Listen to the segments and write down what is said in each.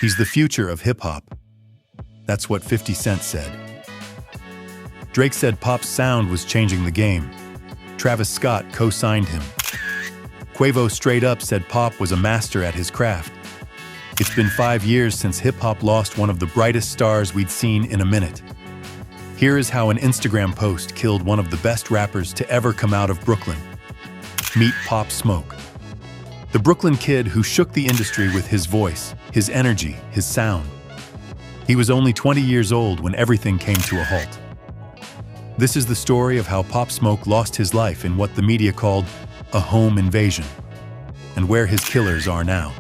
He's the future of hip-hop. That's what 50 Cent said. Drake said Pop's sound was changing the game. Travis Scott co-signed him. Quavo straight up said Pop was a master at his craft. It's been 5 years since hip-hop lost one of the brightest stars we'd seen in a minute. Here is how an Instagram post killed one of the best rappers to ever come out of Brooklyn. Meet Pop Smoke. The Brooklyn kid who shook the industry with his voice, his energy, his sound. He was only 20 years old when everything came to a halt. This is the story of how Pop Smoke lost his life in what the media called a home invasion, and where his killers are now.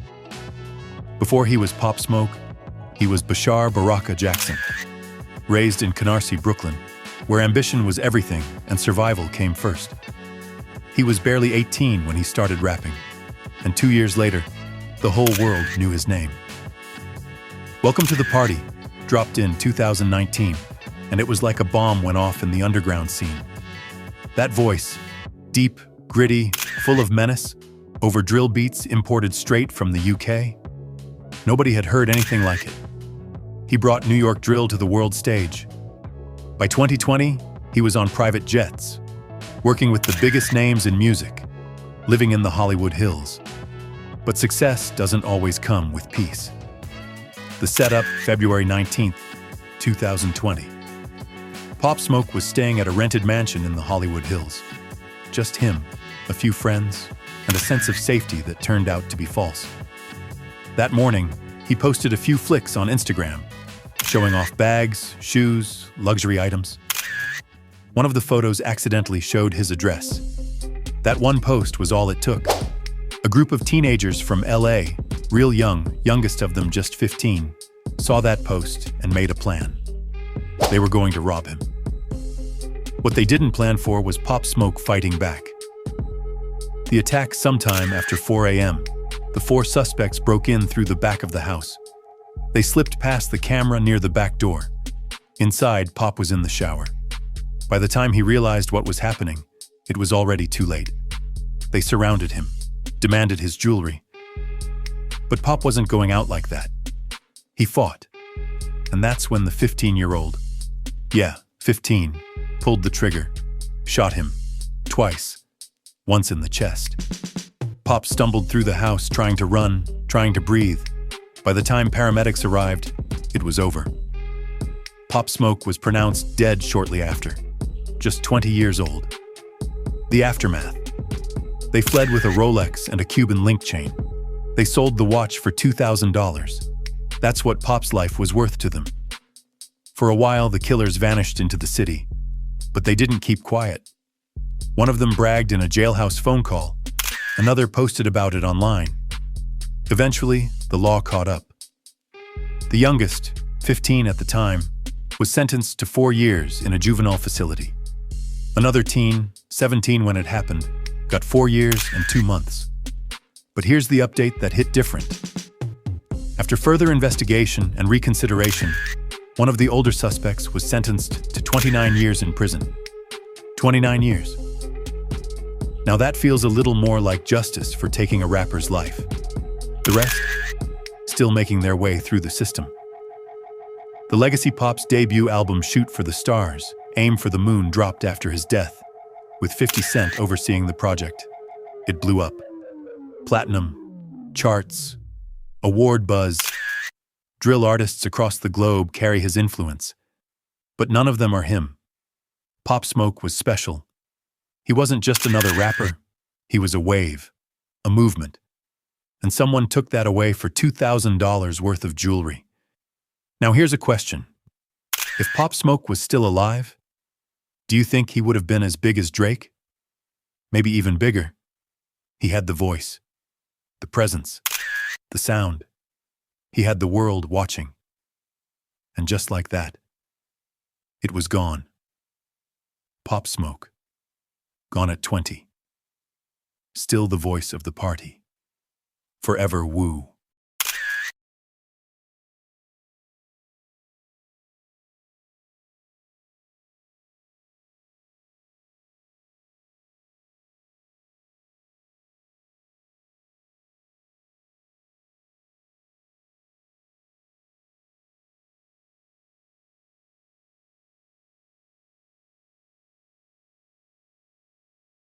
Before he was Pop Smoke, he was Bashar Baraka Jackson. Raised in Canarsie, Brooklyn, where ambition was everything and survival came first. He was barely 18 when he started rapping, and 2 years later, the whole world knew his name. Welcome to the Party dropped in 2019, and it was like a bomb went off in the underground scene. That voice, deep, gritty, full of menace, over drill beats imported straight from the UK. Nobody had heard anything like it. He brought New York drill to the world stage. By 2020, he was on private jets, working with the biggest names in music, living in the Hollywood Hills. But success doesn't always come with peace. The setup, February 19th, 2020. Pop Smoke was staying at a rented mansion in the Hollywood Hills. Just him, a few friends, and a sense of safety that turned out to be false. That morning, he posted a few flicks on Instagram, showing off bags, shoes, luxury items. One of the photos accidentally showed his address. That one post was all it took. A group of teenagers from LA, real young, youngest of them just 15, saw that post and made a plan. They were going to rob him. What they didn't plan for was Pop Smoke fighting back. The attack sometime after 4 a.m., the 4 suspects broke in through the back of the house. They slipped past the camera near the back door. Inside, Pop was in the shower. By the time he realized what was happening, it was already too late. They surrounded him, demanded his jewelry. But Pop wasn't going out like that. He fought. And that's when the 15-year-old, 15, pulled the trigger, shot him, twice, once in the chest. Pop stumbled through the house trying to run, trying to breathe. By the time paramedics arrived, it was over. Pop Smoke was pronounced dead shortly after, just 20 years old. The aftermath. They fled with a Rolex and a Cuban link chain. They sold the watch for $2,000. That's what Pop's life was worth to them. For a while, the killers vanished into the city, but they didn't keep quiet. One of them bragged in a jailhouse phone call. Another posted about it online. Eventually, the law caught up. The youngest, 15 at the time, was sentenced to 4 years in a juvenile facility. Another teen, 17 when it happened, got 4 years and 2 months. But here's the update that hit different. After further investigation and reconsideration, one of the older suspects was sentenced to 29 years in prison. 29 years. Now that feels a little more like justice for taking a rapper's life. The rest, still making their way through the system. The Legacy Pop's debut album Shoot for the Stars, Aim for the Moon dropped after his death, with 50 Cent overseeing the project. It blew up. Platinum, charts, award buzz. Drill artists across the globe carry his influence. But none of them are him. Pop Smoke was special. He wasn't just another rapper. He was a wave, a movement. And someone took that away for $2,000 worth of jewelry. Now here's a question. If Pop Smoke was still alive, do you think he would have been as big as Drake? Maybe even bigger. He had the voice, the presence, the sound. He had the world watching. And just like that, it was gone. Pop Smoke. Gone at 20. Still the voice of the party. Forever woo.